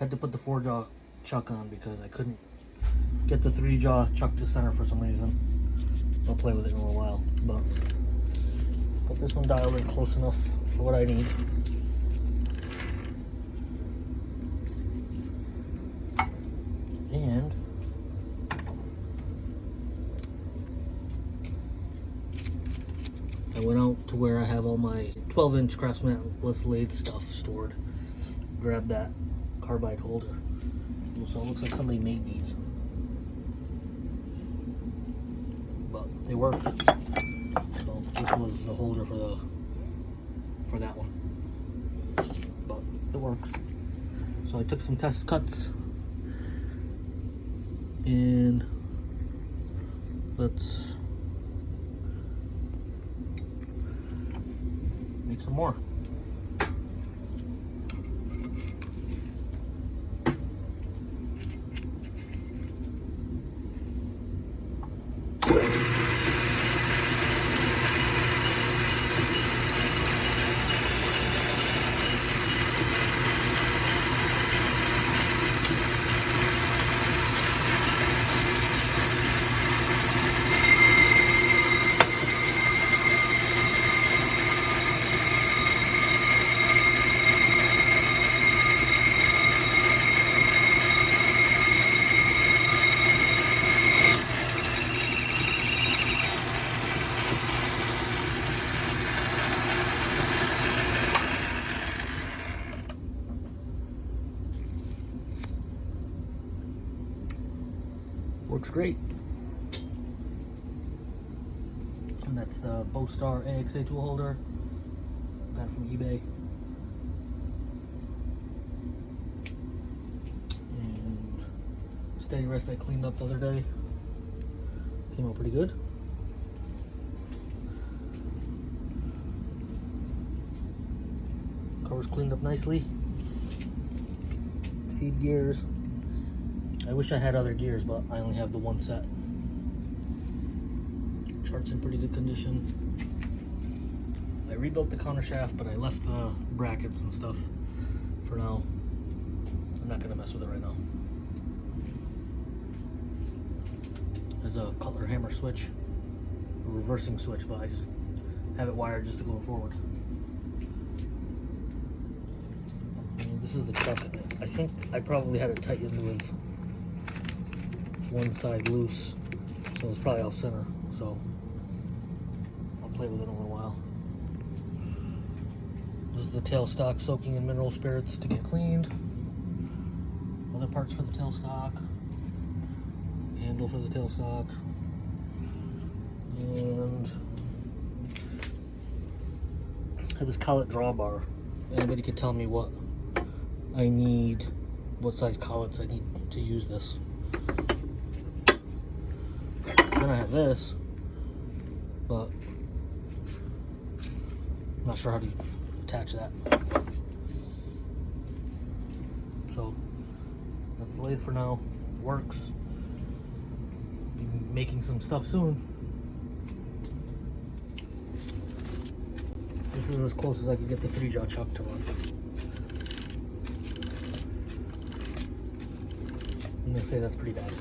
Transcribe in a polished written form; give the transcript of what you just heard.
Had to put the 4-jaw chuck on because I couldn't get the 3-jaw chuck to center for some reason. I'll play with it in a little while, but got this one dialed in close enough for what I need. And I went out to where I have all my 12-inch Craftsman Atlas lathe stuff stored. Grabbed that carbide holder. So it looks like somebody made these. But they work. So this was the holder for that one. But it works. So I took some test cuts and let's make some more. Works great. And that's the BOSTAR AXA tool holder. Got it from eBay. And steady rest I cleaned up the other day. Came out pretty good. Cover's cleaned up nicely. Feed gears. I wish I had other gears, but I only have the one set. Chart's in pretty good condition. I rebuilt the counter shaft, but I left the brackets and stuff for now. I'm not gonna mess with it right now. There's a Cutler hammer switch, a reversing switch, but I just have it wired just to go forward. And this is the chuck. I think I probably had it tightened with one side loose, so it's probably off center, so I'll play with it in a little while. This is the tailstock soaking in mineral spirits to get cleaned. Other parts for the tailstock, handle for the tailstock, and I have this collet drawbar. Anybody could tell me what I need, what size collets I need to use this. Then I have this, but I'm not sure how to attach that. So that's the lathe for now. Works. Be making some stuff soon. This is as close as I can get the 3-jaw chuck to run. I'm gonna say that's pretty bad.